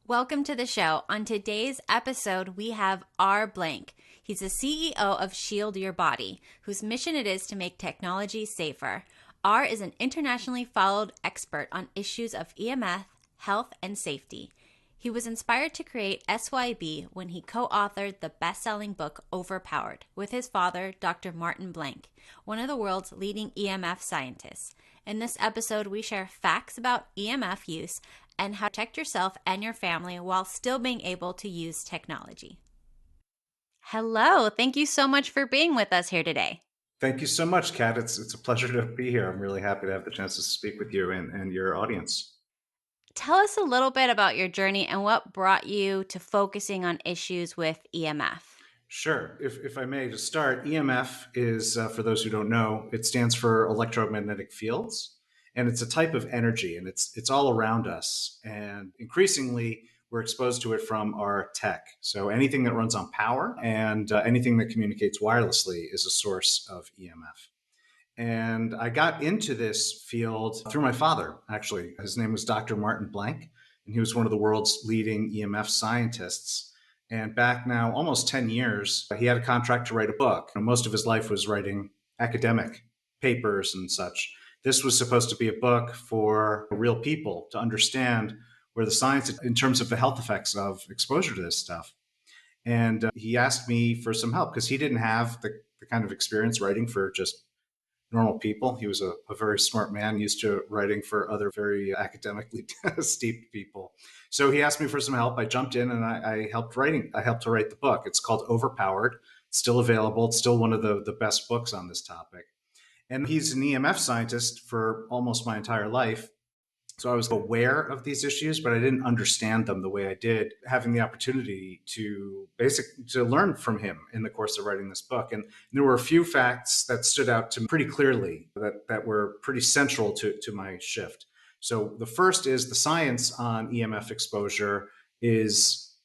Welcome to the show. On today's episode, we have R. Blank. He's the CEO of Shield Your Body, whose mission it is to make technology safer. R is an internationally followed expert on issues of EMF, health, and safety. He was inspired to create SYB when he co-authored the best-selling book Overpowered with his father, Dr. Martin Blank, one of the world's leading EMF scientists. In this episode, we share facts about EMF use and how to protect yourself and your family while still being able to use technology. Hello, thank you so much for being with us here today. Thank you so much, Kat. It's a pleasure to be here. I'm really happy to have the chance to speak with you and your audience. Tell us a little bit about your journey and what brought you to focusing on issues with EMF. Sure. If I may, to start, EMF is, for those who don't know, it stands for electromagnetic fields, and it's a type of energy, and it's all around us. And increasingly, we're exposed to it from our tech. So anything that runs on power and anything that communicates wirelessly is a source of EMF. And I got into this field through my father, actually. His name was Dr. Martin Blank, and he was one of the world's leading EMF scientists. And back now, almost 10 years, he had a contract to write a book. And most of his life was writing academic papers and such. This was supposed to be a book for real people to understand where the science, in terms of the health effects of exposure to this stuff. And he asked me for some help because he didn't have the kind of experience writing for just normal people. He was a very smart man, used to writing for other very academically steeped people. So he asked me for some help. I jumped in and I helped writing. I helped to write the book. It's called Overpowered. It's still available. It's still one of the best books on this topic. And he's an EMF scientist for almost my entire life. So I was aware of these issues, but I didn't understand them the way I did, having the opportunity to learn from him in the course of writing this book. And there were a few facts that stood out to me pretty clearly that were pretty central to my shift. So the first is the science on EMF exposure it's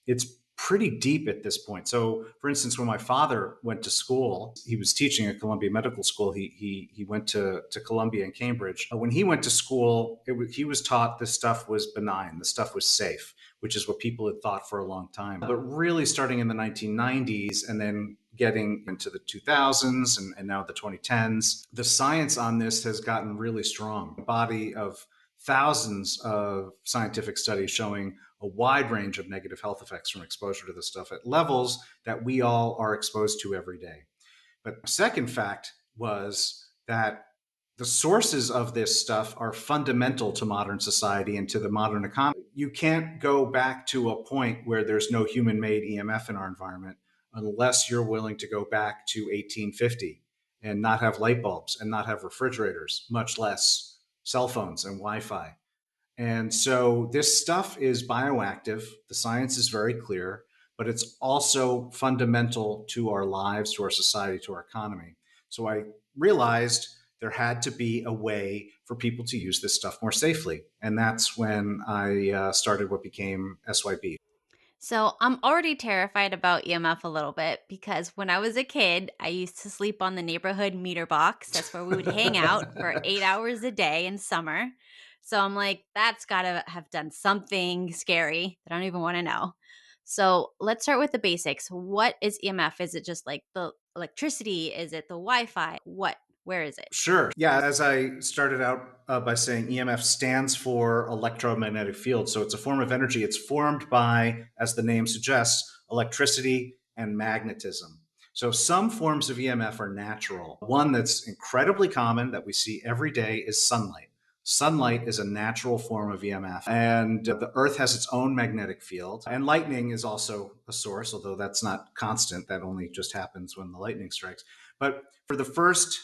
pretty deep at this point. So, for instance, when my father went to school, he was teaching at Columbia Medical School. He went to Columbia and Cambridge. When he went to school, he was taught this stuff was benign, this stuff was safe, which is what people had thought for a long time. But really starting in the 1990s and then getting into the 2000s and now the 2010s, the science on this has gotten really strong. A body of thousands of scientific studies showing a wide range of negative health effects from exposure to this stuff at levels that we all are exposed to every day. But the second fact was that the sources of this stuff are fundamental to modern society and to the modern economy. You can't go back to a point where there's no human-made EMF in our environment unless you're willing to go back to 1850 and not have light bulbs and not have refrigerators, much less cell phones and Wi-Fi. And so this stuff is bioactive. The science is very clear, but it's also fundamental to our lives, to our society, to our economy. So I realized there had to be a way for people to use this stuff more safely. And that's when I started what became SYB. So I'm already terrified about EMF a little bit because when I was a kid, I used to sleep on the neighborhood meter box. That's where we would hang out for 8 hours a day in summer. So I'm like, that's got to have done something scary that I don't even want to know. So let's start with the basics. What is EMF? Is it just like the electricity? Is it the Wi-Fi? Where is it? Sure. Yeah, as I started out by saying, EMF stands for electromagnetic field. So it's a form of energy. It's formed by, as the name suggests, electricity and magnetism. So some forms of EMF are natural. One that's incredibly common that we see every day is sunlight. Sunlight is a natural form of EMF, and the Earth has its own magnetic field. And lightning is also a source, although that's not constant. That only just happens when the lightning strikes. But for the first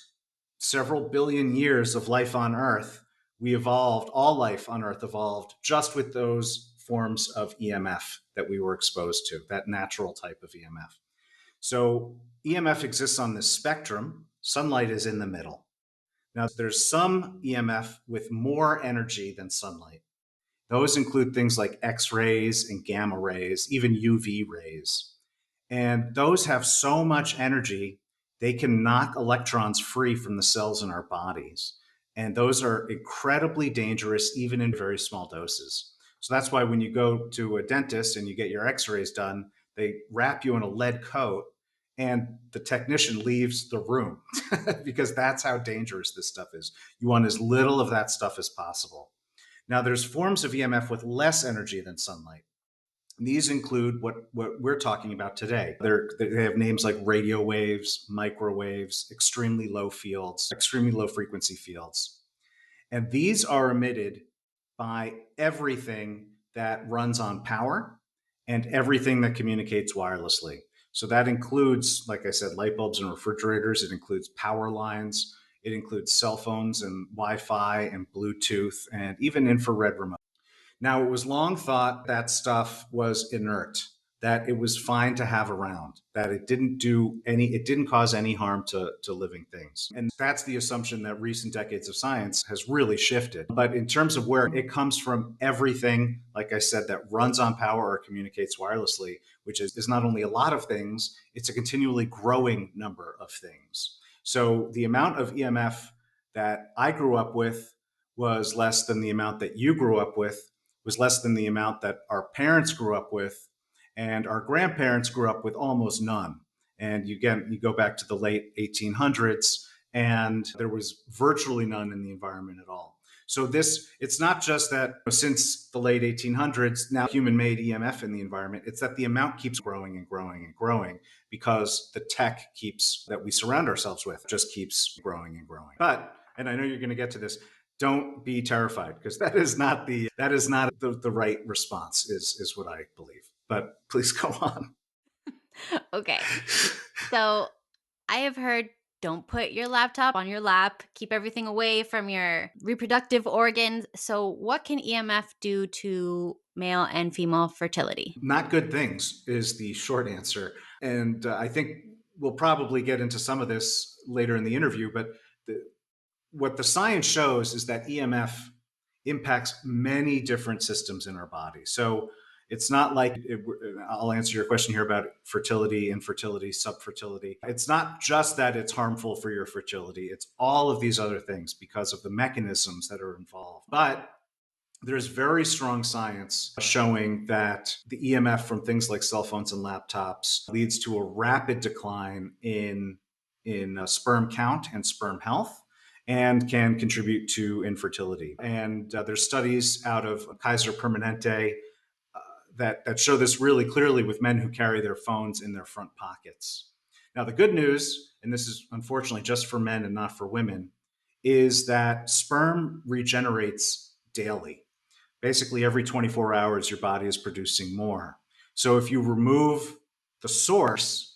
several billion years of life on Earth, we evolved, all life on Earth evolved just with those forms of EMF that we were exposed to, that natural type of EMF. So EMF exists on this spectrum. Sunlight is in the middle. Now, there's some EMF with more energy than sunlight. Those include things like X-rays and gamma rays, even UV rays. And those have so much energy, they can knock electrons free from the cells in our bodies. And those are incredibly dangerous, even in very small doses. So that's why when you go to a dentist and you get your x-rays done, they wrap you in a lead coat and the technician leaves the room because that's how dangerous this stuff is. You want as little of that stuff as possible. Now, there's forms of EMF with less energy than sunlight. These include what we're talking about today. They have names like radio waves, microwaves, extremely low fields, extremely low frequency fields. And these are emitted by everything that runs on power and everything that communicates wirelessly. So that includes, like I said, light bulbs and refrigerators. It includes power lines. It includes cell phones and Wi-Fi and Bluetooth and even infrared remote. Now, it was long thought that stuff was inert, that it was fine to have around, that it didn't cause any harm to living things. And that's the assumption that recent decades of science has really shifted. But in terms of where it comes from, everything, like I said, that runs on power or communicates wirelessly, which is not only a lot of things, it's a continually growing number of things. So the amount of EMF that I grew up with was less than the amount that you grew up with, was less than the amount that our parents grew up with, and our grandparents grew up with almost none. And you go back to the late 1800s, and there was virtually none in the environment at all. So it's not just that since the late 1800s, now human-made EMF in the environment, it's that the amount keeps growing and growing and growing because the tech that we surround ourselves with just keeps growing and growing. But, and I know you're going to get to this, don't be terrified, because that is not the right response, is what I believe. But please go on. Okay. So I have heard, don't put your laptop on your lap, keep everything away from your reproductive organs. So what can EMF do to male and female fertility? Not good things is the short answer. And I think we'll probably get into some of this later in the interview, but what the science shows is that EMF impacts many different systems in our body. So it's not like I'll answer your question here about fertility, infertility, subfertility. It's not just that it's harmful for your fertility. It's all of these other things because of the mechanisms that are involved. But there's very strong science showing that the EMF from things like cell phones and laptops leads to a rapid decline in sperm count and sperm health, and can contribute to infertility. And there's studies out of Kaiser Permanente that show this really clearly with men who carry their phones in their front pockets. Now, the good news, and this is unfortunately just for men and not for women, is that sperm regenerates daily. Basically, every 24 hours, your body is producing more. So if you remove the source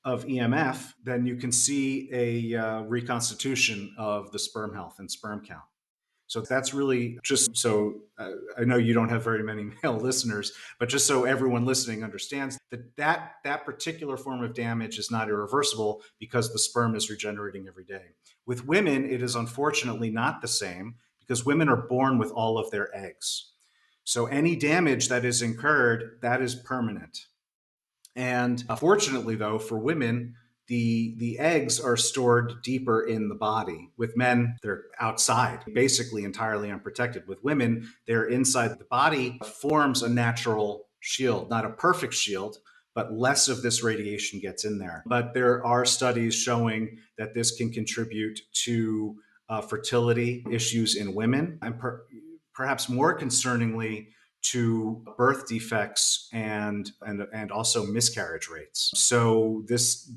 of EMF, then you can see a reconstitution of the sperm health and sperm count. So that's really just so I know you don't have very many male listeners, but just so everyone listening understands that particular form of damage is not irreversible because the sperm is regenerating every day. With women, it is unfortunately not the same because women are born with all of their eggs. So any damage that is incurred, that is permanent. And fortunately, though, for women, the eggs are stored deeper in the body. With men, they're outside, basically entirely unprotected. With women, they're inside. The body forms a natural shield, not a perfect shield, but less of this radiation gets in there. But there are studies showing that this can contribute to fertility issues in women, and perhaps more concerningly, to birth defects and also miscarriage rates. So this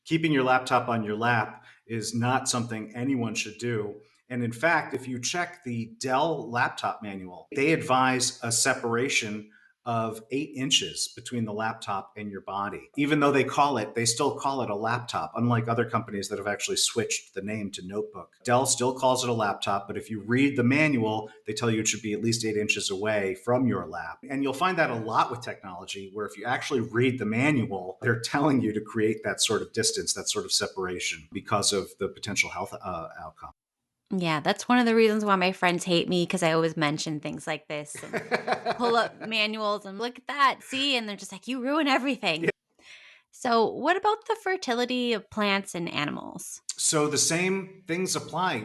keeping your laptop on your lap is not something anyone should do. And in fact, if you check the Dell laptop manual, they advise a separation of 8 inches between the laptop and your body. Even though they still call it a laptop, unlike other companies that have actually switched the name to notebook. Dell still calls it a laptop, but if you read the manual, they tell you it should be at least 8 inches away from your lap. And you'll find that a lot with technology, where if you actually read the manual, they're telling you to create that sort of distance, that sort of separation because of the potential health outcome. Yeah, that's one of the reasons why my friends hate me, because I always mention things like this and pull up manuals and look at that, see, and they're just like, you ruin everything. Yeah. So what about the fertility of plants and animals? So the same things apply.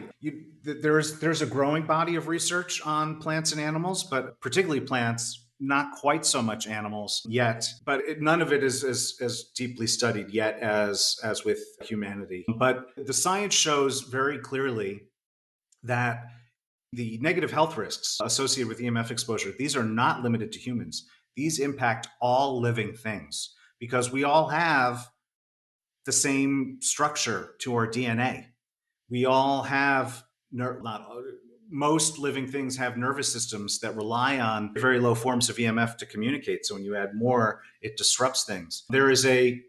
There's a growing body of research on plants and animals, but particularly plants, not quite so much animals yet. But none of it is as deeply studied yet as with humanity. But the science shows very clearly that the negative health risks associated with EMF exposure, these are not limited to humans. These impact all living things because we all have the same structure to our DNA. We all have, not most living things have nervous systems that rely on very low forms of EMF to communicate. So when you add more, it disrupts things. There's a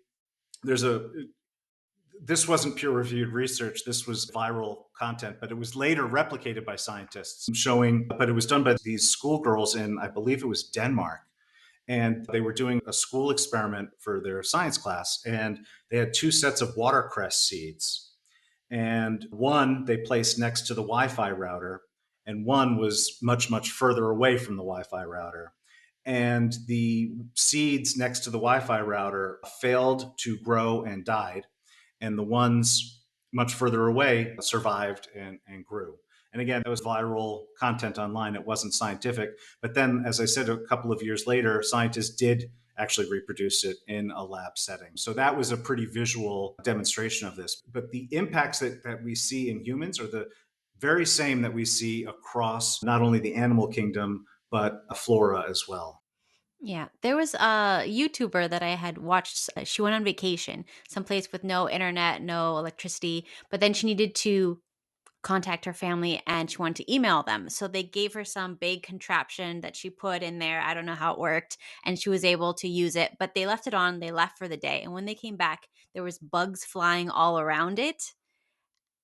this wasn't peer reviewed research. This was viral content, but it was later replicated by scientists showing, but it was done by these schoolgirls in, I believe it was Denmark. And they were doing a school experiment for their science class. And they had two sets of watercress seeds. And one they placed next to the Wi Fi router, and one was much, much further away from the Wi Fi router. And the seeds next to the Wi Fi router failed to grow and died, and the ones much further away survived and grew. And again, that was viral content online. It wasn't scientific. But then, as I said, a couple of years later, scientists did actually reproduce it in a lab setting. So that was a pretty visual demonstration of this. But the impacts that we see in humans are the very same that we see across not only the animal kingdom, but flora as well. Yeah, there was a YouTuber that I had watched. She went on vacation, someplace with no internet, no electricity, but then she needed to contact her family and she wanted to email them. So they gave her some big contraption that she put in there. I don't know how it worked, and she was able to use it, but they left it on, they left for the day. And when they came back, there was bugs flying all around it.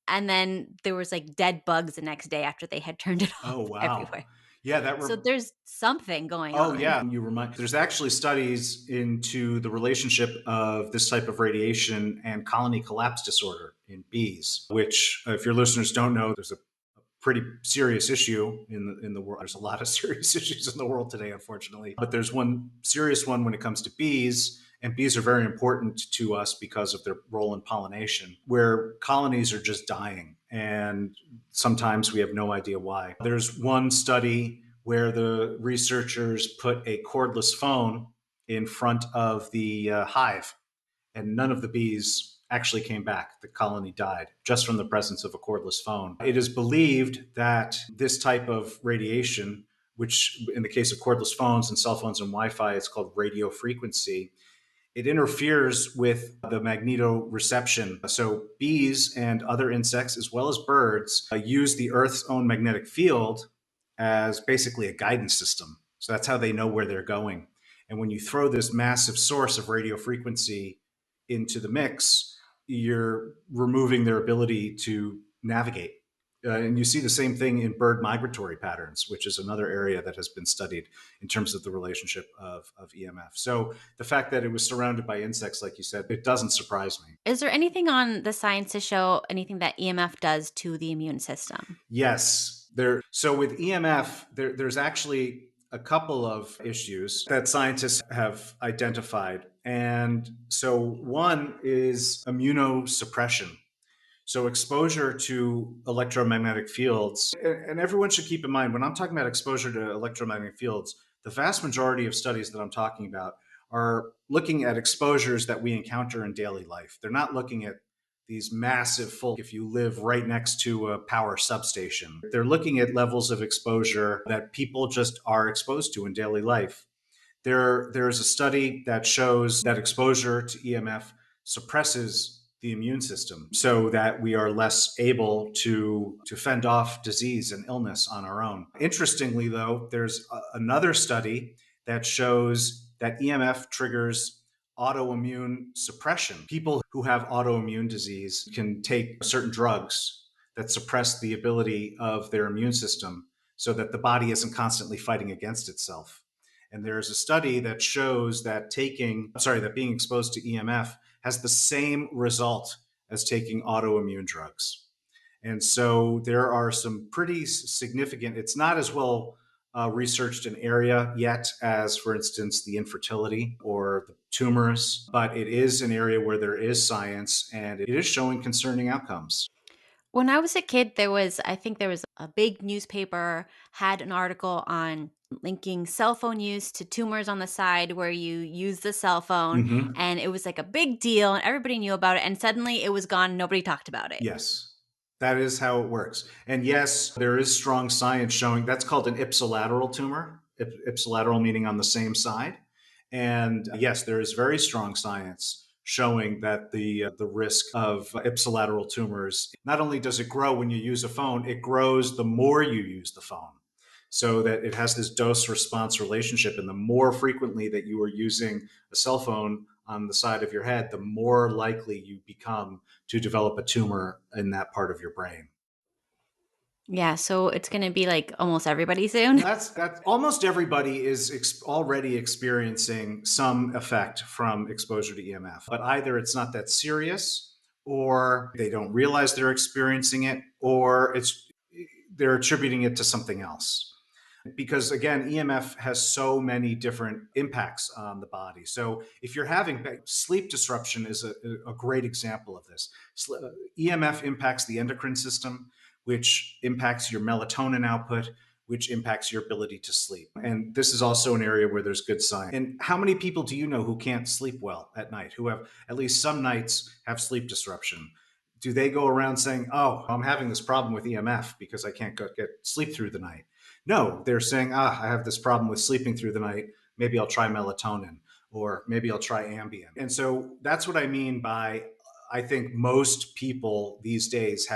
And then there was like dead bugs the next day after they had turned it Oh, off wow. everywhere. Yeah, So there's something going oh, on. yeah. You remind. There's actually studies into the relationship of this type of radiation and colony collapse disorder in bees. Which, if your listeners don't know, there's a pretty serious issue in the world. There's a lot of serious issues in the world today, unfortunately. But there's one serious one when it comes to bees. And bees are very important to us because of their role in pollination, where colonies are just dying. And sometimes we have no idea why. There's one study where the researchers put a cordless phone in front of the hive, and none of the bees actually came back. The colony died just from the presence of a cordless phone. It is believed that this type of radiation, which in the case of cordless phones and cell phones and Wi Fi, it's called radio frequency, it interferes with the magnetoreception. So bees and other insects, as well as birds, use the Earth's own magnetic field as basically a guidance system. So that's how they know where they're going. And when you throw this massive source of radio frequency into the mix, you're removing their ability to navigate. And you see the same thing in bird migratory patterns, which is another area that has been studied in terms of the relationship of EMF. So the fact that it was surrounded by insects, like you said, it doesn't surprise me. Is there anything on the science to show anything that EMF does to the immune system? Yes. So with EMF, there's actually a couple of issues that scientists have identified. And so one is immunosuppression. So exposure to electromagnetic fields, and everyone should keep in mind when I'm talking about exposure to electromagnetic fields, the vast majority of studies that I'm talking about are looking at exposures that we encounter in daily life. They're not looking at these massive full, if you live right next to a power substation. They're looking at levels of exposure that people just are exposed to in daily life. There's a study that shows that exposure to EMF suppresses the immune system so that we are less able to fend off disease and illness on our own. Interestingly, though, there's another study that shows that EMF triggers autoimmune suppression. People who have autoimmune disease can take certain drugs that suppress the ability of their immune system so that the body isn't constantly fighting against itself. And there's a study that shows that that being exposed to EMF has the same result as taking autoimmune drugs. And so there are some pretty significant, it's not as well researched an area yet as, for instance, the infertility or the tumors, but it is an area where there is science and it is showing concerning outcomes. When I was a kid, I think there was a big newspaper had an article on linking cell phone use to tumors on the side where you use the cell phone, Hmm. and it was like a big deal and everybody knew about it, and suddenly it was gone. Nobody talked about it. Yes, that is how it works. And yes, there is strong science showing that's called an ipsilateral tumor, ipsilateral meaning on the same side. And yes, there is very strong science showing that the risk of ipsilateral tumors, not only does it grow when you use a phone, it grows the more you use the phone. So that it has this dose response relationship. And the more frequently that you are using a cell phone on the side of your head, the more likely you become to develop a tumor in that part of your brain. Yeah, so it's going to be like almost everybody soon. That's almost everybody is already experiencing some effect from exposure to EMF, but either it's not that serious, or they don't realize they're experiencing it, or they're attributing it to something else. Because again, EMF has so many different impacts on the body. So if you're having sleep disruption is a great example of this. EMF impacts the endocrine system, which impacts your melatonin output, which impacts your ability to sleep. And this is also an area where there's good science. And how many people do you know who can't sleep well at night, who have at least some nights have sleep disruption? Do they go around saying, "Oh, I'm having this problem with EMF because I can't get sleep through the night"? No, they're saying, I have this problem with sleeping through the night. Maybe I'll try melatonin, or maybe I'll try Ambien. And so that's what I mean by, I think most people these days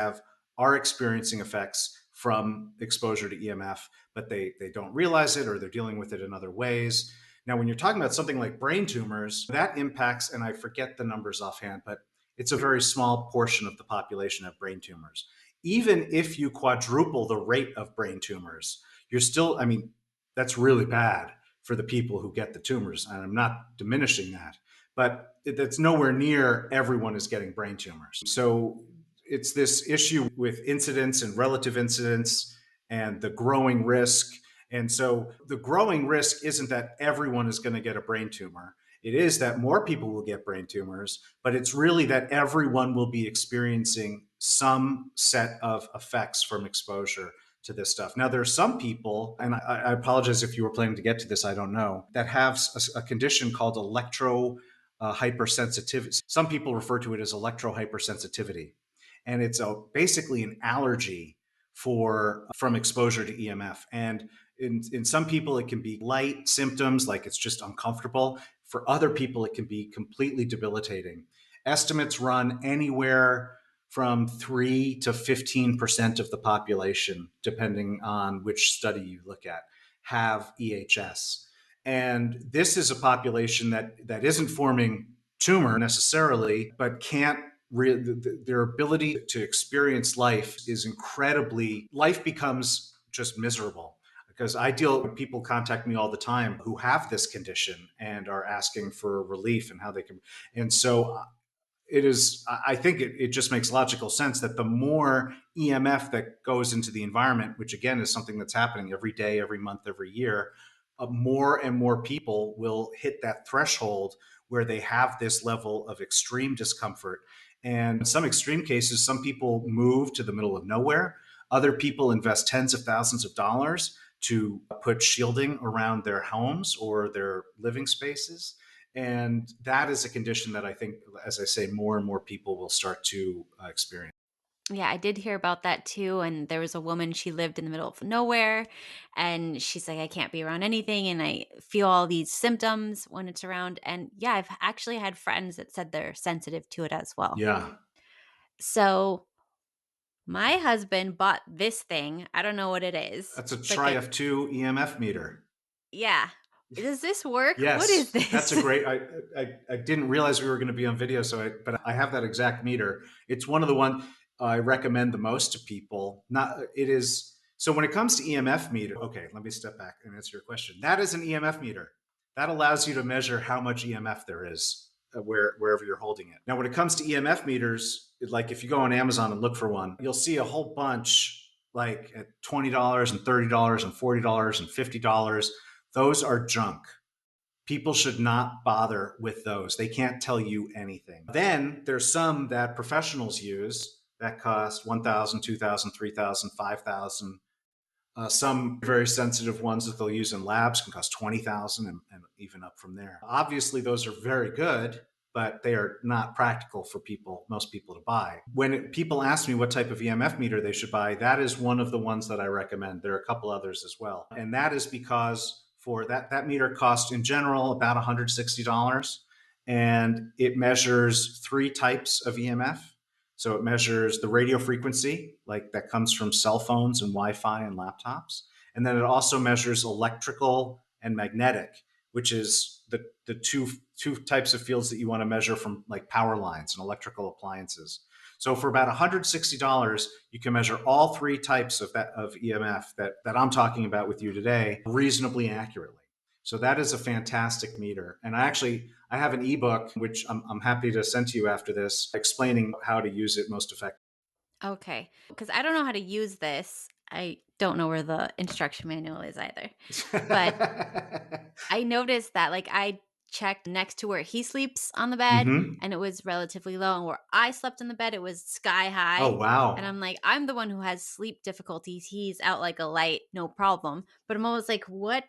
are experiencing effects from exposure to EMF, but they don't realize it, or they're dealing with it in other ways. Now, when you're talking about something like brain tumors, that impacts, and I forget the numbers offhand, but it's a very small portion of the population of brain tumors. Even if you quadruple the rate of brain tumors, you're still, I mean, that's really bad for the people who get the tumors. And I'm not diminishing that, but that's nowhere near everyone is getting brain tumors. So it's this issue with incidence and relative incidence and the growing risk. And so the growing risk isn't that everyone is going to get a brain tumor. It is that more people will get brain tumors, but it's really that everyone will be experiencing some set of effects from exposure to this stuff. Now, there are some people, and I apologize if you were planning to get to this, I don't know, that have a condition called electro hypersensitivity. Some people refer to it as electro hypersensitivity. And it's basically an allergy from exposure to EMF. And in some people, it can be light symptoms, like it's just uncomfortable. For other people, it can be completely debilitating. Estimates run anywhere from 3 to 15% of the population, depending on which study you look at, have EHS. And this is a population that isn't forming tumor necessarily, but can't their ability to experience life is life becomes just miserable. Because I deal with people contact me all the time who have this condition and are asking for relief and how they can. And so I think it just makes logical sense that the more EMF that goes into the environment, which again is something that's happening every day, every month, every year, more and more people will hit that threshold where they have this level of extreme discomfort. And in some extreme cases, some people move to the middle of nowhere. Other people invest tens of thousands of dollars to put shielding around their homes or their living spaces. And that is a condition that I think, as I say, more and more people will start to experience. Yeah, I did hear about that too. And there was a woman, she lived in the middle of nowhere, and she's like, I can't be around anything. And I feel all these symptoms when it's around. And yeah, I've actually had friends that said they're sensitive to it as well. Yeah, So my husband bought this thing. I don't know what it is. that's a It's like a, Tri-F2 EMF meter. yeah. Does this work? What is Yes, that's this? a great. I didn't realize we were going to be on video, but I have that exact meter. It's one of the one I recommend the most to people. Not it is so when it comes to EMF meter. Okay, let me step back and answer your question. That is an EMF meter that allows you to measure how much EMF there is wherever you're holding it. Now, when it comes to EMF meters, like if you go on Amazon and look for one, you'll see a whole bunch like at $20 and $30 and $40 and $50. Those are junk. People should not bother with those. They can't tell you anything. Then there's some that professionals use that cost 1,000, 2,000, 3,000, 5,000. Some very sensitive ones that they'll use in labs can cost 20,000 and even up from there. Obviously, those are very good, but they are not practical for most people to buy. When people ask me what type of EMF meter they should buy, that is one of the ones that I recommend. There are a couple others as well. And that is because for that meter costs in general about $160, and it measures 3 types of EMF. So it measures the radio frequency, like that comes from cell phones and Wi-Fi and laptops. And then it also measures electrical and magnetic, which is the two types of fields that you want to measure from like power lines and electrical appliances. So for about $160, you can measure all 3 types of EMF that I'm talking about with you today reasonably accurately. So that is a fantastic meter. And I have an ebook, which I'm happy to send to you after this, explaining how to use it most effectively. Okay. Because I don't know how to use this. I don't know where the instruction manual is either. But I noticed that like I checked next to where he sleeps on the bed Mm-hmm. and it was relatively low. And where I slept in the bed, it was sky Oh, high. And wow. I'm like, I'm the one who has sleep difficulties. He's out like a light, no problem. But I'm always like, what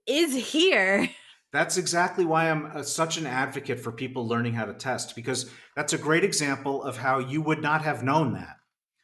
is here? That's exactly why I'm such an advocate for people learning how to test, because that's a great example of how you would not have known that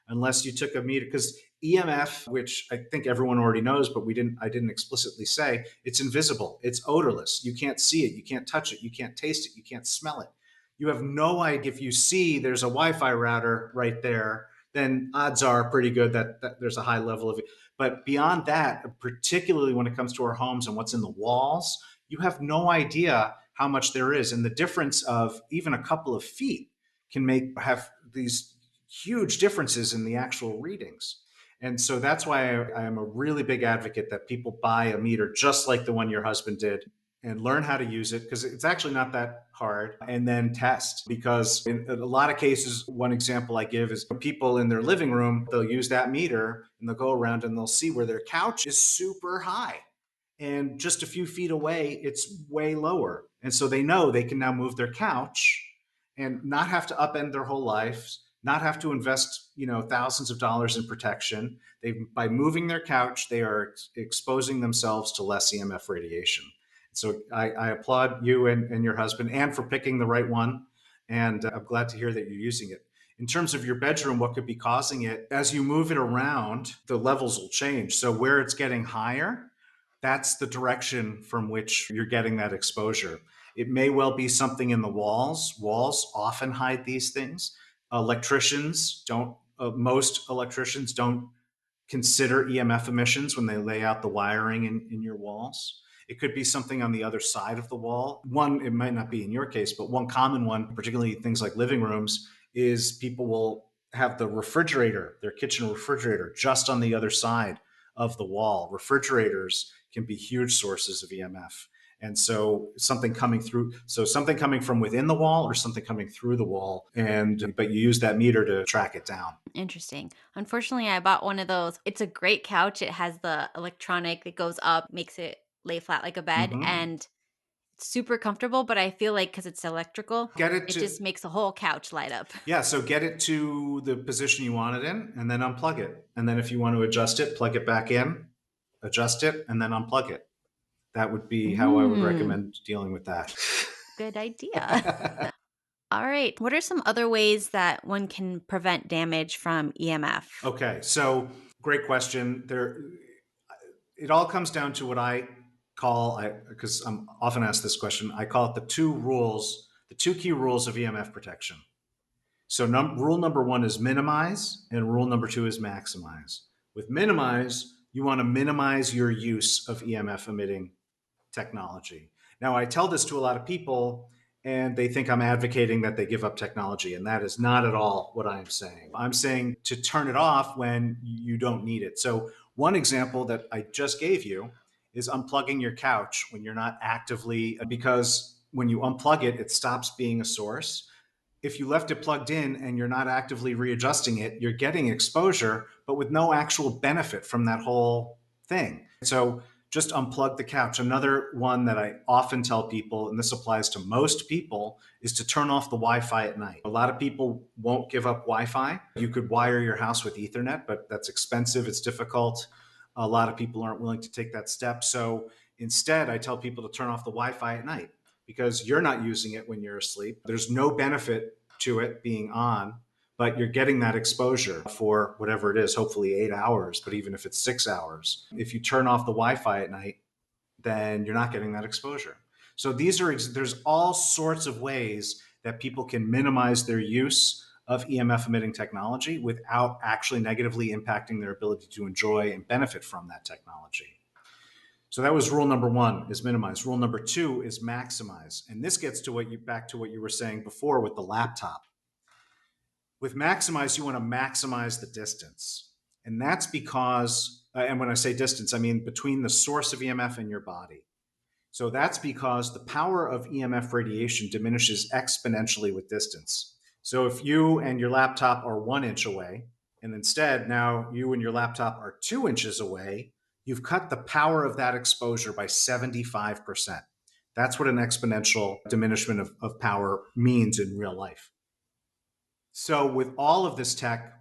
unless you took a meter. Because EMF, which I think everyone already knows, but I didn't explicitly say, it's invisible, it's odorless. You can't see it, you can't touch it, you can't taste it, you can't smell it. You have no idea. If you see there's a Wi-Fi router right there, then odds are pretty good that there's a high level of it. But beyond that, particularly when it comes to our homes and what's in the walls, you have no idea how much there is. And the difference of even a couple of feet can have these huge differences in the actual readings. And so that's why I am a really big advocate that people buy a meter just like the one your husband did and learn how to use it, because it's actually not that hard, and then test. Because in a lot of cases, one example I give is people in their living room, they'll use that meter and they'll go around and they'll see where their couch is super high, and just a few feet away it's way lower, and so they know they can now move their couch and not have to upend their whole life, not have to invest thousands of dollars in protection. By moving their couch, they are exposing themselves to less EMF radiation. So I applaud you and your husband, and for picking the right one, and I'm glad to hear that you're using it. In terms of your bedroom, what could be causing it? As you move it around, the levels will change. So where it's getting higher, that's the direction from which you're getting that exposure. It may well be something in the walls. Walls often hide these things. Most electricians don't consider EMF emissions when they lay out the wiring in your walls. It could be something on the other side of the wall. One, it might not be in your case, but one common one, particularly things like living rooms, is people will have their kitchen refrigerator, just on the other side of the wall. Refrigerators can be huge sources of EMF. And so something coming from within the wall or something coming through the wall, but you use that meter to track it down. Interesting. Unfortunately, I bought one of those. It's a great couch. It has the electronic that goes up, makes it lay flat like a bed, Mm-hmm. and it's super comfortable. But I feel like because it's electrical, Get it it to just makes the whole couch light up. Yeah, so get it to the position you want it in, and then unplug it. And then if you want to adjust it, plug it back in, adjust it, and then unplug it. That would be how I would Mm, recommend dealing with that. good idea. All right. What are some other ways that one can prevent damage from EMF? Okay, so great question. It all comes down to what I call, because I'm often asked this question, I call it the two key rules of EMF protection. So rule number 1 is minimize, and rule number 2 is maximize. With minimize, you want to minimize your use of EMF emitting technology. Now, I tell this to a lot of people, and they think I'm advocating that they give up technology, and that is not at all what I'm saying. I'm saying to turn it off when you don't need it. So one example that I just gave you is unplugging your couch when you're not actively, because when you unplug it, it stops being a source. If you left it plugged in and you're not actively readjusting it, you're getting exposure, but with no actual benefit from that whole thing. So just unplug the couch. Another one that I often tell people, and this applies to most people, is to turn off the Wi-Fi at night. A lot of people won't give up Wi-Fi. You could wire your house with Ethernet, but that's expensive. It's difficult. A lot of people aren't willing to take that step. So instead, I tell people to turn off the Wi-Fi at night because you're not using it when you're asleep. There's no benefit to it being on, but you're getting that exposure for whatever it is, hopefully 8 hours, but even if it's 6 hours. If you turn off the Wi-Fi at night, then you're not getting that exposure. So there's all sorts of ways that people can minimize their use of EMF emitting technology without actually negatively impacting their ability to enjoy and benefit from that technology. So that was rule number one, is minimize. Rule number two is maximize. And this gets to back to what you were saying before with the laptop. With maximize, you want to maximize the distance. And that's because, and when I say distance, I mean between the source of EMF and your body. So that's because the power of EMF radiation diminishes exponentially with distance. So if you and your laptop are 1 inch away, and instead now you and your laptop are 2 inches away, you've cut the power of that exposure by 75%. That's what an exponential diminishment of power means in real life. So with all of this tech,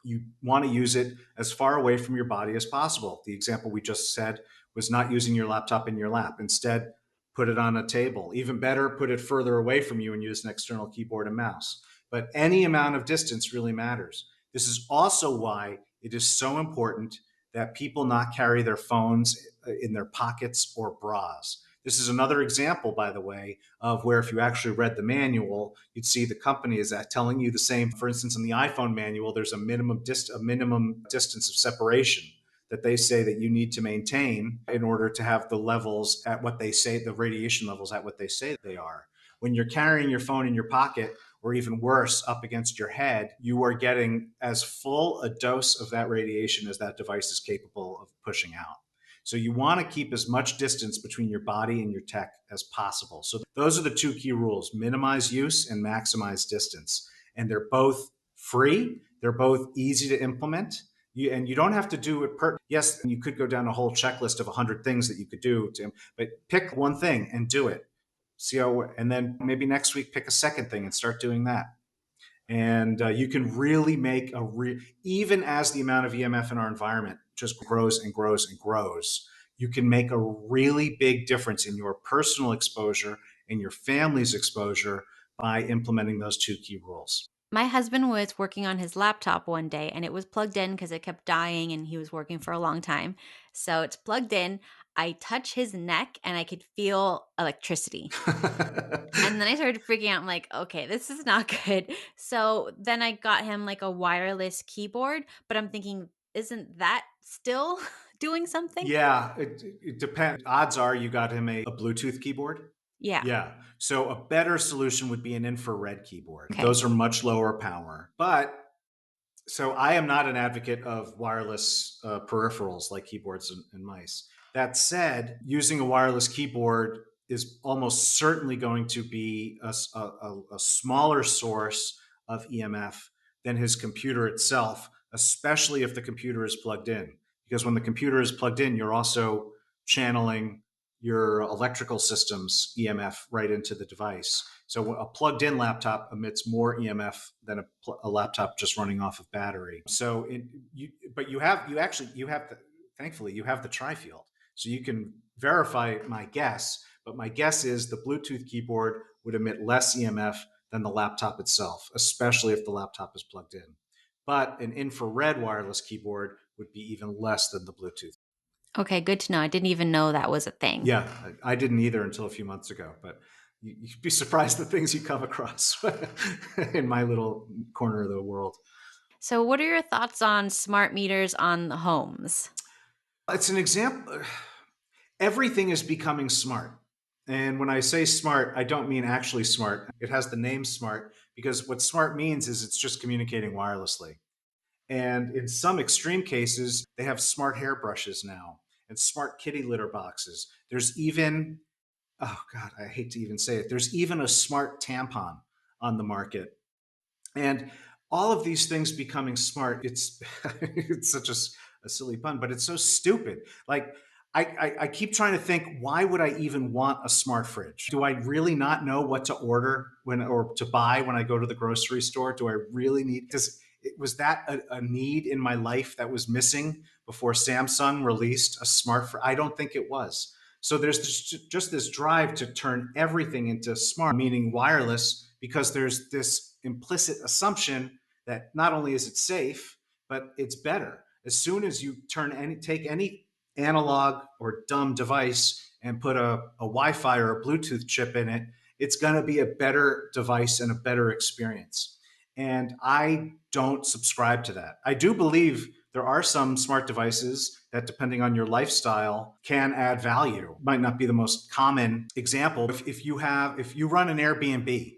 you want to use it as far away from your body as possible. The example we just said was not using your laptop in your lap. Instead, put it on a table. Even better, put it further away from you and use an external keyboard and mouse. But any amount of distance really matters. This is also why it is so important that people not carry their phones in their pockets or bras. This is another example, by the way, of where if you actually read the manual, you'd see the company is telling you the same. For instance, in the iPhone manual, there's a minimum distance of separation that they say that you need to maintain in order to have the levels at what they say, the radiation levels at what they say they are. When you're carrying your phone in your pocket, or even worse, up against your head, you are getting as full a dose of that radiation as that device is capable of pushing out. So you want to keep as much distance between your body and your tech as possible. So those are the two key rules: minimize use and maximize distance. And they're both free. They're both easy to implement. And you don't have to do it yes, you could go down a whole checklist of 100 things that you could do, but pick one thing and do it. See how, and then maybe next week pick a second thing and start doing that. And you can really make even as the amount of EMF in our environment just grows and grows and grows, you can make a really big difference in your personal exposure and your family's exposure by implementing those two key rules. My husband was working on his laptop one day and it was plugged in because it kept dying and he was working for a long time. So it's plugged in. I touch his neck and I could feel electricity. And then I started freaking out. I'm like, okay, this is not good. So then I got him like a wireless keyboard, but I'm thinking, isn't that still doing something? Yeah, it depends. Odds are you got him a Bluetooth keyboard. Yeah. Yeah. So a better solution would be an infrared keyboard. Okay. Those are much lower power. But so I am not an advocate of wireless peripherals like keyboards and mice. That said, using a wireless keyboard is almost certainly going to be a smaller source of EMF than his computer itself, especially if the computer is plugged in. Because when the computer is plugged in, you're also channeling your electrical system's EMF right into the device. So a plugged-in laptop emits more EMF than a laptop just running off of battery. So, thankfully, you have the tri-field. So you can verify my guess, but my guess is the Bluetooth keyboard would emit less EMF than the laptop itself, especially if the laptop is plugged in. But an infrared wireless keyboard would be even less than the Bluetooth. Okay, good to know. I didn't even know that was a thing. Yeah, I didn't either until a few months ago, but you'd be surprised the things you come across in my little corner of the world. So what are your thoughts on smart meters on the homes? It's an example. Everything is becoming smart. And when I say smart, I don't mean actually smart. It has the name smart because what smart means is it's just communicating wirelessly. And in some extreme cases, they have smart hairbrushes now and smart kitty litter boxes. There's even, oh God, I hate to even say it, there's even a smart tampon on the market. And all of these things becoming smart, it's it's such a silly pun, but it's so stupid. Like, I keep trying to think, why would I even want a smart fridge? Do I really not know what to order or to buy when I go to the grocery store? Do I really need, was that a need in my life that was missing before Samsung released a smart fridge? I don't think it was. So there's just this drive to turn everything into smart, meaning wireless, because there's this implicit assumption that not only is it safe, but it's better. As soon as you take any analog or dumb device and put a Wi-Fi or a Bluetooth chip in it, it's going to be a better device and a better experience. And I don't subscribe to that. I do believe there are some smart devices that, depending on your lifestyle, can add value. Might not be the most common example. If you run an Airbnb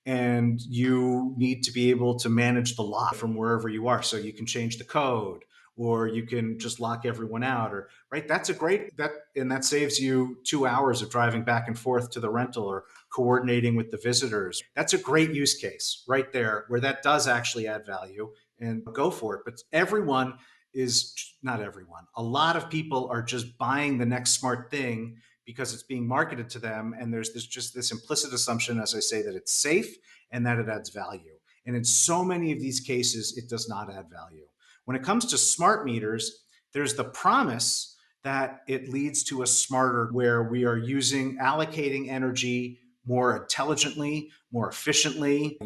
and you need to be able to manage the lock from wherever you are, so you can change the code, or you can just lock everyone out, or right, that's a great and that saves you 2 hours of driving back and forth to the rental or coordinating with the visitors. That's a great use case right there, where that does actually add value, and go for it. But everyone is not everyone. A lot of people are just buying the next smart thing because it's being marketed to them, and there's this implicit assumption, as I say, that it's safe and that it adds value. And in so many of these cases, it does not add value. When it comes to smart meters, there's the promise that it leads to a smarter, where we are allocating energy more intelligently, more efficiently.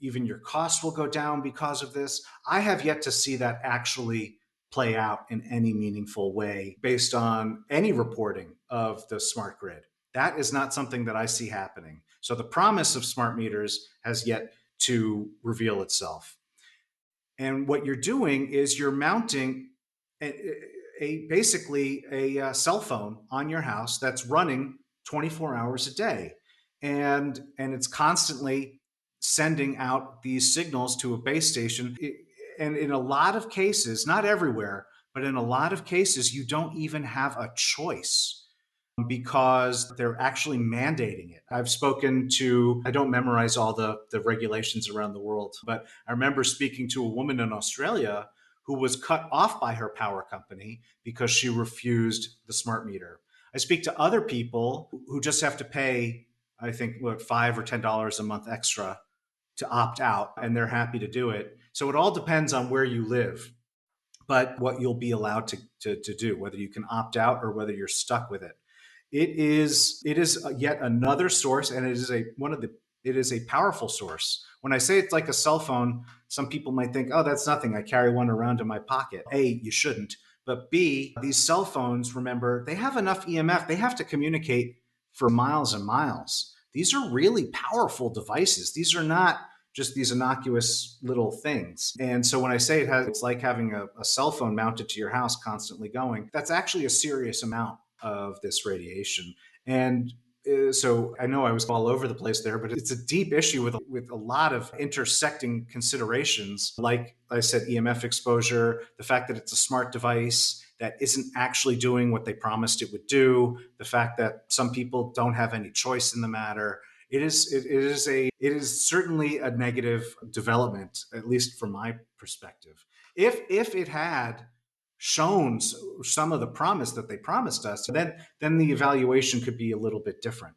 Even your costs will go down because of this. I have yet to see that actually play out in any meaningful way based on any reporting of the smart grid. That is not something that I see happening. So the promise of smart meters has yet to reveal itself. And what you're doing is you're mounting basically a cell phone on your house that's running 24 hours a day, and it's constantly sending out these signals to a base station. And in a lot of cases, not everywhere, but in a lot of cases, you don't even have a choice because they're actually mandating it. I don't memorize all the regulations around the world, but I remember speaking to a woman in Australia who was cut off by her power company because she refused the smart meter. I speak to other people who just have to pay, I think, $5 or $10 a month extra to opt out, and they're happy to do it. So it all depends on where you live, but what you'll be allowed to do, whether you can opt out or whether you're stuck with it. It is yet another source, and it is a powerful source. When I say it's like a cell phone, some people might think, oh, that's nothing, I carry one around in my pocket. A, you shouldn't. But B, these cell phones, remember, they have enough EMF. They have to communicate for miles and miles. These are really powerful devices. These are not just these innocuous little things. And so when I say it's like having a cell phone mounted to your house constantly going, that's actually a serious amount of this radiation. And so I know I was all over the place there, but it's a deep issue with a lot of intersecting considerations. Like I said, EMF exposure, the fact that it's a smart device that isn't actually doing what they promised it would do, the fact that some people don't have any choice in the matter. It is certainly a negative development, at least from my perspective. If it had shown some of the promise that they promised us, then the evaluation could be a little bit different.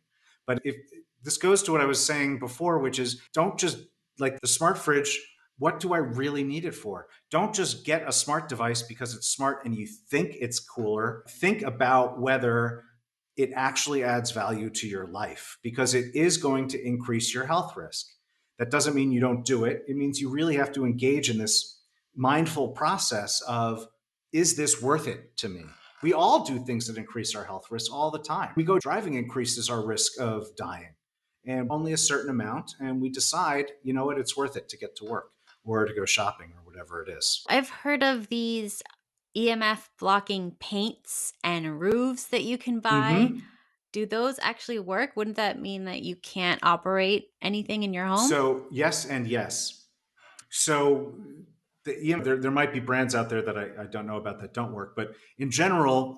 But if this goes to what I was saying before, which is, don't just, like the smart fridge, what do I really need it for? Don't just get a smart device because it's smart and you think it's cooler. Think about whether it actually adds value to your life, because it is going to increase your health risk. That doesn't mean you don't do it. It means you really have to engage in this mindful process of, is this worth it to me? We all do things that increase our health risk all the time. We go driving, increases our risk of dying, and only a certain amount. And we decide, you know what, it's worth it to get to work or to go shopping or whatever it is. I've heard of these EMF blocking paints and roofs that you can buy. Mm-hmm. Do those actually work? Wouldn't that mean that you can't operate anything in your home? So yes and yes. So there might be brands out there that I don't know about that don't work, but in general,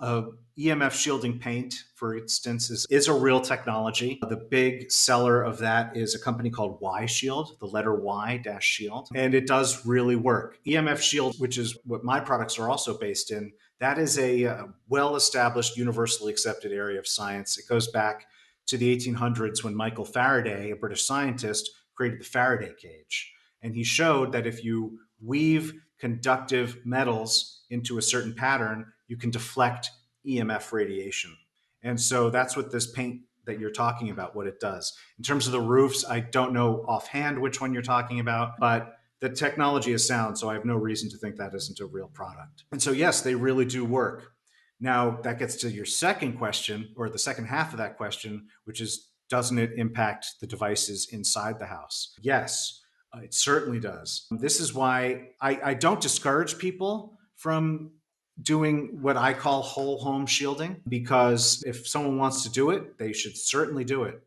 EMF shielding paint, for instance, is a real technology. The big seller of that is a company called Y Shield, the letter Y dash Shield, and it does really work. EMF Shield, which is what my products are also based in, That is a well-established, universally accepted area of science. It goes back to the 1800s when Michael Faraday, a British scientist, created the Faraday cage. And he showed that if you weave conductive metals into a certain pattern, you can deflect EMF radiation. And so that's what this paint that you're talking about, what it does. In terms of the roofs, I don't know offhand which one you're talking about, but the technology is sound, so I have no reason to think that isn't a real product. And so, yes, they really do work. Now, that gets to your second question, or the second half of that question, which is, doesn't it impact the devices inside the house? Yes, it certainly does. This is why I don't discourage people from doing what I call whole home shielding, because if someone wants to do it, they should certainly do it.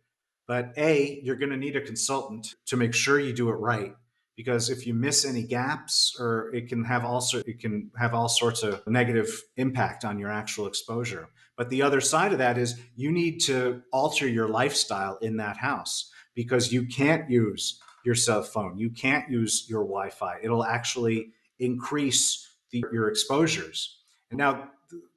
But A, you're going to need a consultant to make sure you do it right, because if you miss any gaps, or it can have all sorts of negative impact on your actual exposure. But the other side of that is you need to alter your lifestyle in that house, because you can't use your cell phone, you can't use your Wi-Fi. It'll actually increase your exposures. And now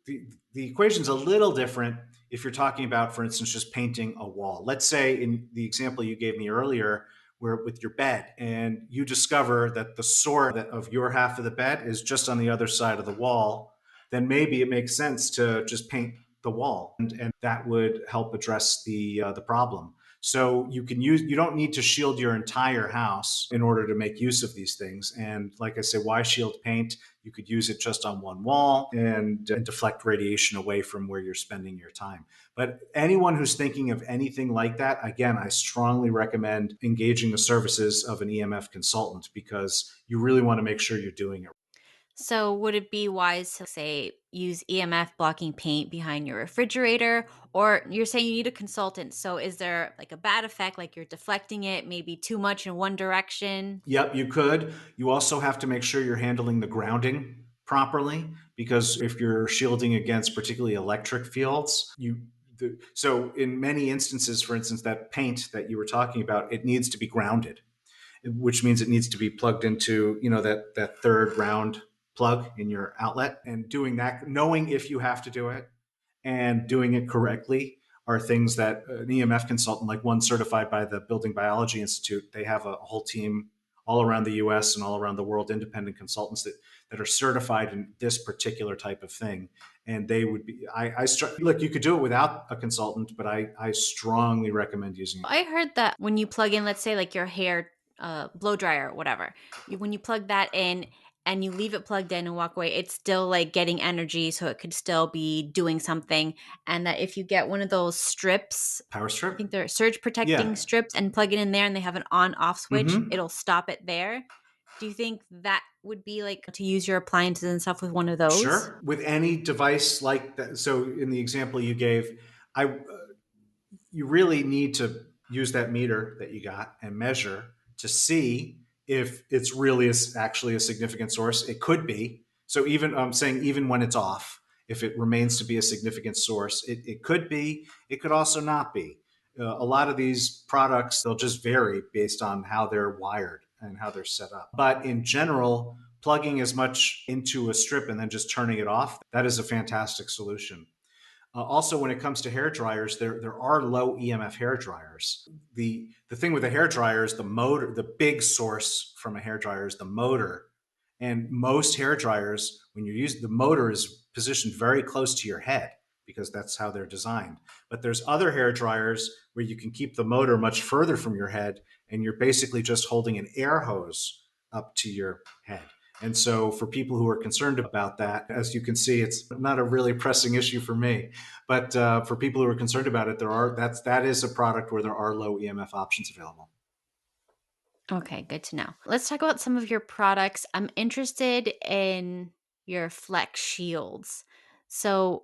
the equation's a little different if you're talking about, for instance, just painting a wall. Let's say in the example you gave me earlier, where with your bed, and you discover that the source of your half of the bed is just on the other side of the wall, then maybe it makes sense to just paint the wall, and that would help address the problem. So you don't need to shield your entire house in order to make use of these things. And like I say, why shield paint? You could use it just on one wall and deflect radiation away from where you're spending your time. But anyone who's thinking of anything like that, again, I strongly recommend engaging the services of an EMF consultant, because you really want to make sure you're doing it. So, would it be wise to say use EMF blocking paint behind your refrigerator? Or you're saying you need a consultant. So, is there like a bad effect, like you're deflecting it maybe too much in one direction? Yep, you could. You also have to make sure you're handling the grounding properly, because if you're shielding against particularly electric fields, so in many instances, for instance, that paint that you were talking about, it needs to be grounded, which means it needs to be plugged into, that third round plug in your outlet. And doing that, knowing if you have to do it and doing it correctly, are things that an EMF consultant, like one certified by the Building Biology Institute, they have a whole team all around the US and all around the world, independent consultants that are certified in this particular type of thing. And they would be, look, you could do it without a consultant, but I strongly recommend using it. I heard that when you plug in, let's say like your hair blow dryer or whatever, when you plug that in and you leave it plugged in and walk away, it's still like getting energy, so it could still be doing something. And that if you get one of those strips, Power I think strip? they're surge protecting Yeah. strips, and plug it in there and they have an on off switch, Mm-hmm. it'll stop it there. Do you think that would be like to use your appliances and stuff with one of those? Sure. With any device like that. So in the example you gave, I you really need to use that meter that you got and measure to see if it's really actually a significant source. It could be. So even I'm saying, even when it's off, if it remains to be a significant source, it could be. It could also not be. A lot of these products, they'll just vary based on how they're wired and how they're set up. But in general, plugging as much into a strip and then just turning it off, that is a fantastic solution. Also, when it comes to hair dryers, there are low EMF hair dryers. The thing with a hair dryer is the motor. The big source from a hair dryer is the motor. And most hair dryers, when you use the motor, is positioned very close to your head, because that's how they're designed. But there's other hair dryers where you can keep the motor much further from your head, and you're basically just holding an air hose up to your head. And so, for people who are concerned about that, as you can see, it's not a really pressing issue for me. But for people who are concerned about it, that is a product where there are low EMF options available. Okay, good to know. Let's talk about some of your products. I'm interested in your Flex Shields. So,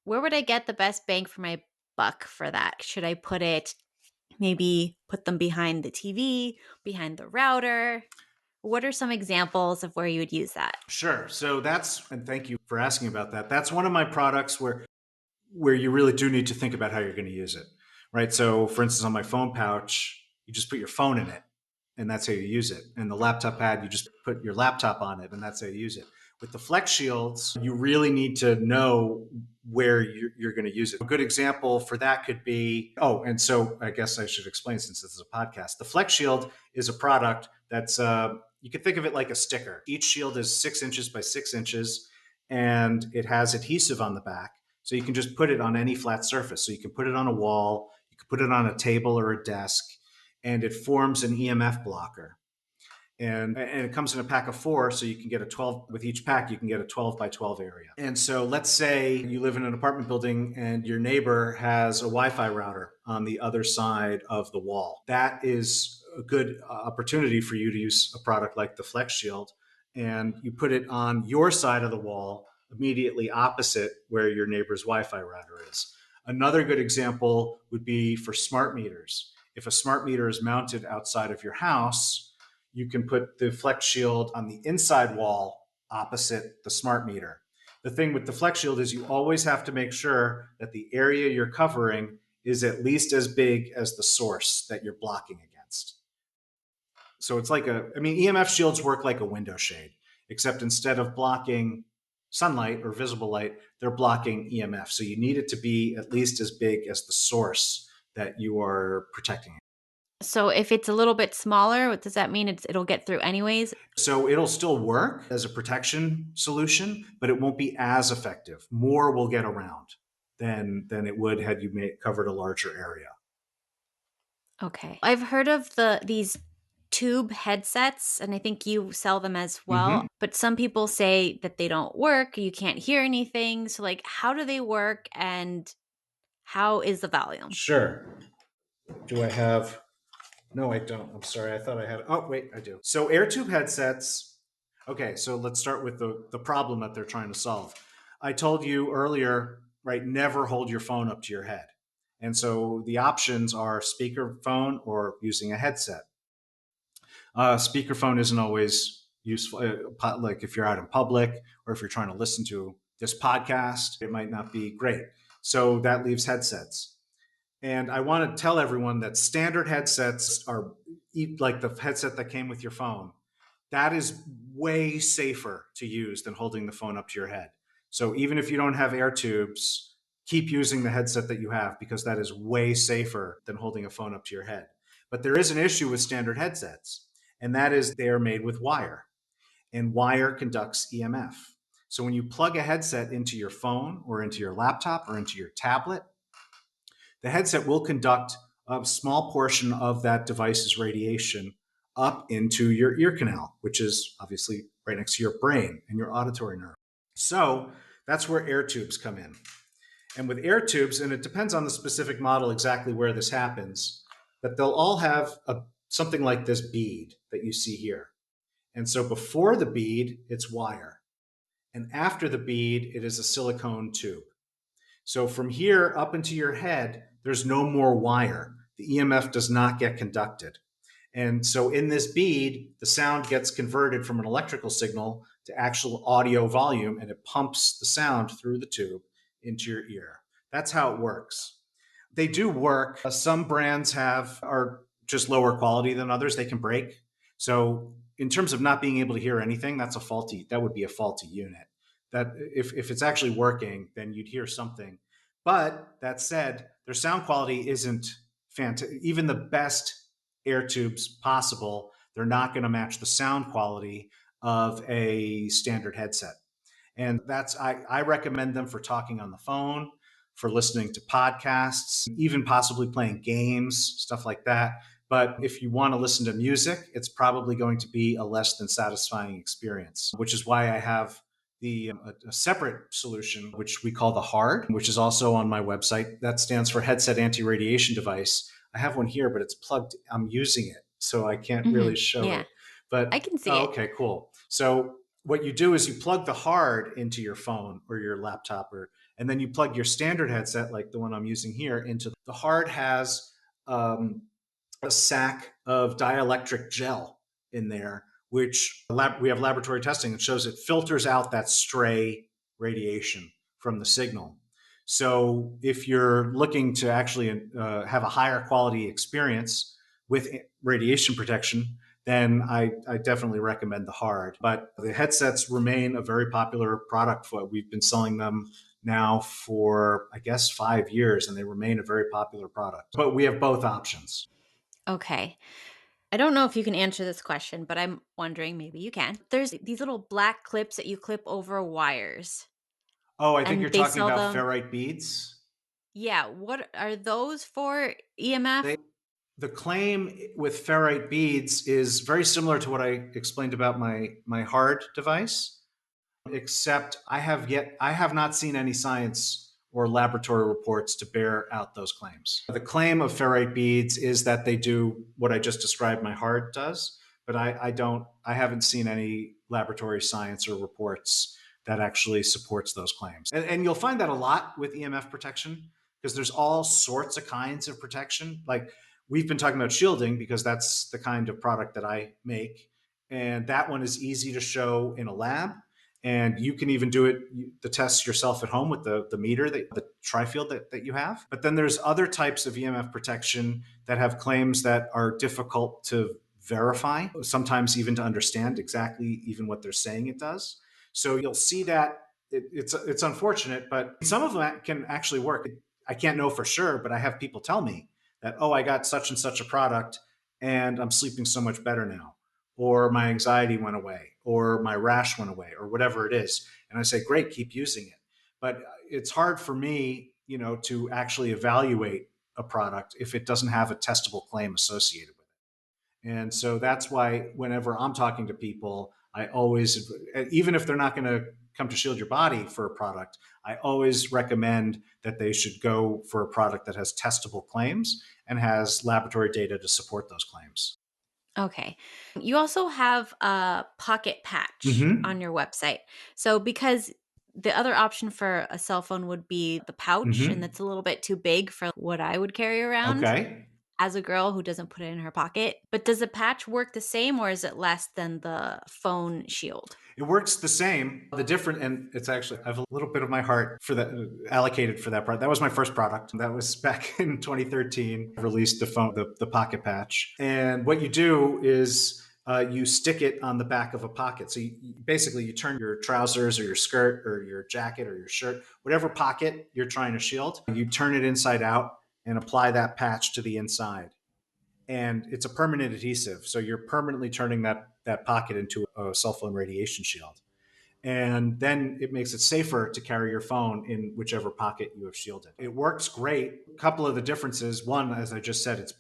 where would I get the best bang for my buck for that? Should I put them behind the TV, behind the router? What are some examples of where you would use that? Sure. So and thank you for asking about that. That's one of my products where you really do need to think about how you're going to use it, right? So, for instance, on my phone pouch, you just put your phone in it, and that's how you use it. And the laptop pad, you just put your laptop on it, and that's how you use it. With the flex shields, you really need to know where you're going to use it. A good example for that could be, and so I guess I should explain since this is a podcast. The flex shield is a product that's, you can think of it like a sticker. Each shield is 6 inches by 6 inches, and it has adhesive on the back. So you can just put it on any flat surface. So you can put it on a wall, you can put it on a table or a desk, and it forms an EMF blocker. And it comes in a pack of 4, so you can get a 12 with each pack. You can get a 12 by 12 area. And so let's say you live in an apartment building and your neighbor has a Wi-Fi router on the other side of the wall. That is a good opportunity for you to use a product like the Flex Shield, and you put it on your side of the wall immediately opposite where your neighbor's Wi-Fi router is. Another good example would be for smart meters. If a smart meter is mounted outside of your house, you can put the Flex Shield on the inside wall opposite the smart meter. The thing with the Flex Shield is you always have to make sure that the area you're covering is at least as big as the source that you're blocking against. So it's like EMF shields work like a window shade, except instead of blocking sunlight or visible light, they're blocking EMF. So you need it to be at least as big as the source that you are protecting. So if it's a little bit smaller, what does that mean? It'll get through anyways? So it'll still work as a protection solution, but it won't be as effective. More will get around than it would had you covered a larger area. Okay. I've heard of these tube headsets, and I think you sell them as well. Mm-hmm. But some people say that they don't work. You can't hear anything. So like, how do they work and how is the volume? Sure. Do I have... No, I don't. I'm sorry. I thought I had... Oh, wait, I do. So air tube headsets... Okay, so let's start with the problem that they're trying to solve. I told you earlier, right, never hold your phone up to your head. And so the options are speakerphone or using a headset. Speakerphone isn't always useful, like if you're out in public or if you're trying to listen to this podcast, it might not be great. So that leaves headsets. And I want to tell everyone that standard headsets are like the headset that came with your phone. That is way safer to use than holding the phone up to your head. So even if you don't have air tubes, keep using the headset that you have because that is way safer than holding a phone up to your head. But there is an issue with standard headsets, and that is they are made with wire, and wire conducts EMF. So when you plug a headset into your phone or into your laptop or into your tablet, the headset will conduct a small portion of that device's radiation up into your ear canal, which is obviously right next to your brain and your auditory nerve. So that's where air tubes come in. And with air tubes, and it depends on the specific model exactly where this happens, but they'll all have something like this bead that you see here. And so before the bead, it's wire. And after the bead, it is a silicone tube. So from here up into your head, there's no more wire. The EMF does not get conducted. And so in this bead, the sound gets converted from an electrical signal to actual audio volume, and it pumps the sound through the tube into your ear. That's how it works. They do work. Some brands are just lower quality than others. They can break. So in terms of not being able to hear anything, that would be a faulty unit. That if it's actually working, then you'd hear something. But that said, their sound quality isn't fantastic. Even the best air tubes possible, they're not going to match the sound quality of a standard headset. And I recommend them for talking on the phone, for listening to podcasts, even possibly playing games, stuff like that. But if you want to listen to music, it's probably going to be a less than satisfying experience, which is why I have a separate solution, which we call the HARD, which is also on my website. That stands for Headset Anti-Radiation Device. I have one here, but it's plugged. I'm using it, so I can't really show it. But I can see it. Okay, cool. So what you do is you plug the HARD into your phone or your laptop, and then you plug your standard headset, like the one I'm using here, into the HARD. Has a sack of dielectric gel in there, which we have laboratory testing that shows it filters out that stray radiation from the signal. So if you're looking to actually have a higher quality experience with radiation protection, then I definitely recommend the hard. But the headsets remain a very popular product. We've been selling them now for, I guess, 5 years, and they remain a very popular product. But we have both options. Okay. I don't know if you can answer this question, but I'm wondering, maybe you can. There's these little black clips that you clip over wires, Oh, I think you're and they talking sell about them. ferrite beads. Yeah, what are those for? EMF? They, the claim with ferrite beads is very similar to what I explained about my hard device, except I have not seen any science or laboratory reports to bear out those claims. The claim of ferrite beads is that they do what I just described my heart does, but I haven't seen any laboratory science or reports that actually supports those claims. And you'll find that a lot with EMF protection, because there's all sorts of kinds of protection. Like, we've been talking about shielding because that's the kind of product that I make. And that one is easy to show in a lab, and you can even do the tests yourself at home with the meter, the tri-field that you have. But then there's other types of EMF protection that have claims that are difficult to verify, sometimes even to understand exactly even what they're saying it does. So you'll see that it's unfortunate, but some of them can actually work. I can't know for sure, but I have people tell me that, oh, I got such and such a product and I'm sleeping so much better now, or my anxiety went away, or my rash went away, or whatever it is. And I say, great, keep using it. But it's hard for me, to actually evaluate a product if it doesn't have a testable claim associated with it. And so that's why whenever I'm talking to people, I always, even if they're not going to come to Shield Your Body for a product, I always recommend that they should go for a product that has testable claims and has laboratory data to support those claims. Okay. You also have a pocket patch Mm-hmm. on your website. So, because the other option for a cell phone would be the pouch, and Mm-hmm. that's a little bit too big for what I would carry around Okay. as a girl who doesn't put it in her pocket. But does the patch work the same, or is it less than the phone shield? It works the same. The different, and it's actually, I have a little bit of my heart for that, allocated for that product. That was my first product. That was back in 2013. I released the phone, the pocket patch. And what you do is you stick it on the back of a pocket. So basically you turn your trousers or your skirt or your jacket or your shirt, whatever pocket you're trying to shield, you turn it inside out and apply that patch to the inside, and it's a permanent adhesive. So you're permanently turning that pocket into a cell phone radiation shield. And then it makes it safer to carry your phone in whichever pocket you have shielded. It works great. A couple of the differences: one, as I just said, it's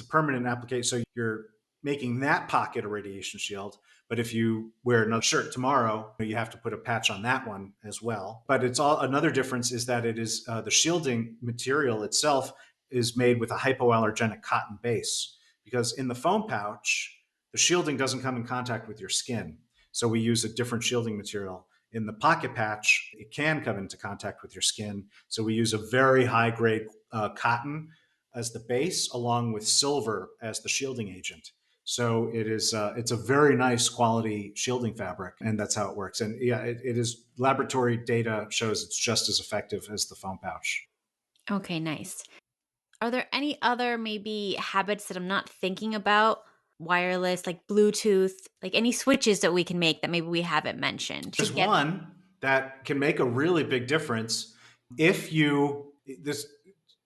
a permanent application, so you're making that pocket a radiation shield. But if you wear another shirt tomorrow, you have to put a patch on that one as well. But it's all another difference is that it is the shielding material itself is made with a hypoallergenic cotton base, because in the foam pouch, the shielding doesn't come in contact with your skin. So we use a different shielding material. In the pocket patch, it can come into contact with your skin. So we use a very high grade cotton as the base, along with silver as the shielding agent. So it's a very nice quality shielding fabric, and that's how it works. And yeah, it is, laboratory data shows it's just as effective as the foam pouch. Okay, nice. Are there any other maybe habits that I'm not thinking about? Wireless, like Bluetooth, like any switches that we can make that maybe we haven't mentioned to There's get. one that can make a really big difference if you this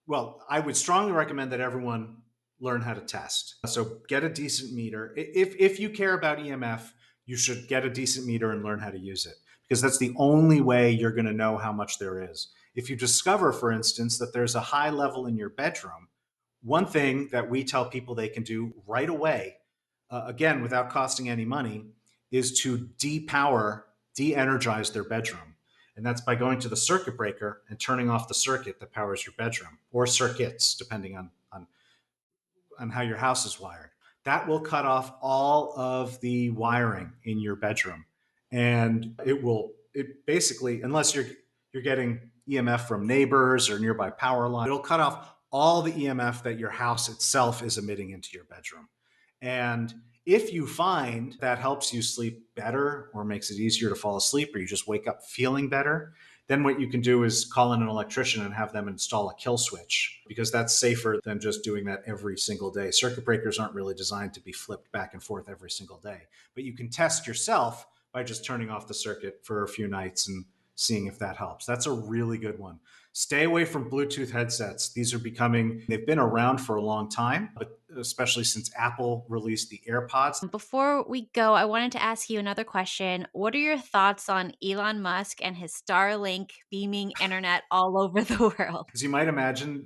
well, I would strongly recommend that everyone learn how to test. So get a decent meter. If you care about EMF, you should get a decent meter and learn how to use it, because that's the only way you're going to know how much there is. If you discover, for instance, that there's a high level in your bedroom, one thing that we tell people they can do right away, again, without costing any money, is to depower, de energize their bedroom. And that's by going to the circuit breaker and turning off the circuit that powers your bedroom, or circuits, depending on how your house is wired. That will cut off all of the wiring in your bedroom. And it basically, unless you're getting EMF from neighbors or nearby power line, it'll cut off all the EMF that your house itself is emitting into your bedroom. And if you find that helps you sleep better or makes it easier to fall asleep, or you just wake up feeling better, then what you can do is call in an electrician and have them install a kill switch, because that's safer than just doing that every single day. Circuit breakers aren't really designed to be flipped back and forth every single day. But you can test yourself by just turning off the circuit for a few nights and seeing if that helps. That's a really good one. Stay away from Bluetooth headsets. They've been around for a long time, but especially since Apple released the AirPods. Before we go, I wanted to ask you another question. What are your thoughts on Elon Musk and his Starlink beaming internet all over the world? As you might imagine,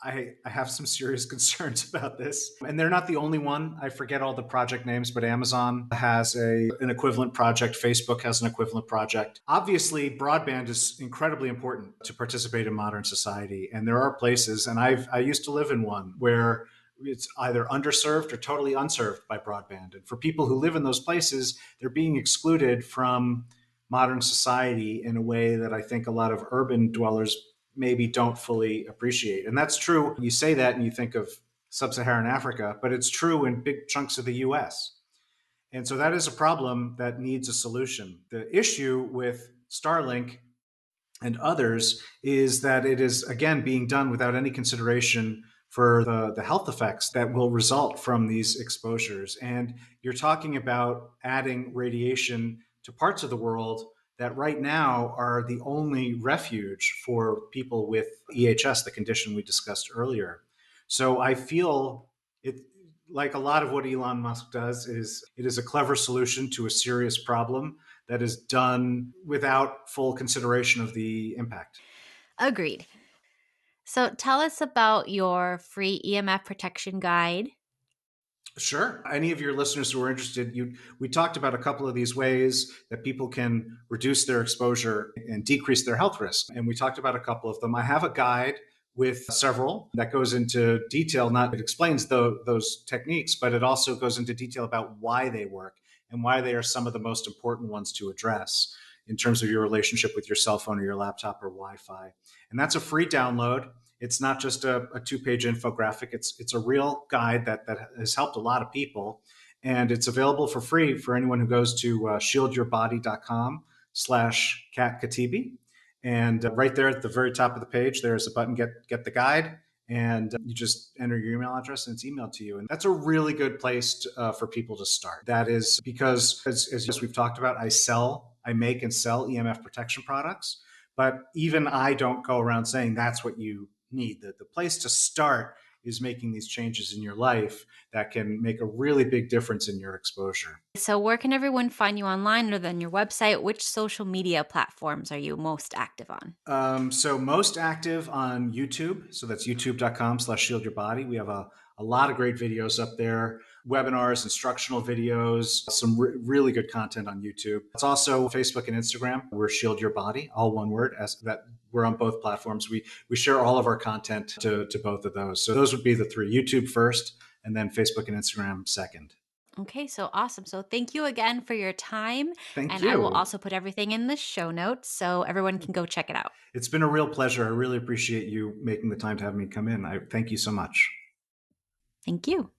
I have some serious concerns about this. And they're not the only one. I forget all the project names, but Amazon has an equivalent project. Facebook has an equivalent project. Obviously, broadband is incredibly important to participate in modern society. And there are places, and I used to live in one, where it's either underserved or totally unserved by broadband. And for people who live in those places, they're being excluded from modern society in a way that I think a lot of urban dwellers maybe don't fully appreciate. And that's true. You say that and you think of sub-Saharan Africa, but it's true in big chunks of the US. And so that is a problem that needs a solution. The issue with Starlink and others is that it is, again, being done without any consideration for the health effects that will result from these exposures. And you're talking about adding radiation to parts of the world that right now are the only refuge for people with EHS, the condition we discussed earlier. So I feel it, like a lot of what Elon Musk does, is it is a clever solution to a serious problem that is done without full consideration of the impact. Agreed. So tell us about your free EMF protection guide. Sure. Any of your listeners who are interested, we talked about a couple of these ways that people can reduce their exposure and decrease their health risk. And we talked about a couple of them. I have a guide with several that goes into detail. Not it explains those techniques, but it also goes into detail about why they work and why they are some of the most important ones to address in terms of your relationship with your cell phone or your laptop or Wi-Fi. And that's a free download. It's not just a two-page infographic. It's a real guide that has helped a lot of people. And it's available for free for anyone who goes to shieldyourbody.com/katkatibi. And right there at the very top of the page, there's a button, get the guide. And you just enter your email address and it's emailed to you. And that's a really good place for people to start. That is because, as we've talked about, I make and sell EMF protection products. But even I don't go around saying that's what you need. The place to start is making these changes in your life that can make a really big difference in your exposure. So where can everyone find you online other than your website? Which social media platforms are you most active on? So most active on YouTube. So that's youtube.com/shieldyourbody. We have a lot of great videos up there, webinars, instructional videos, some really good content on YouTube. It's also Facebook and Instagram. We're Shield Your Body, all one word, as that we're on both platforms. We share all of our content to both of those. So those would be the three: YouTube first, and then Facebook and Instagram second. Okay, so awesome. So thank you again for your time. Thank And I will you. also put everything in the show notes so everyone can go check it out. It's been a real pleasure. I really appreciate you making the time to have me come in. I thank you so much. Thank you.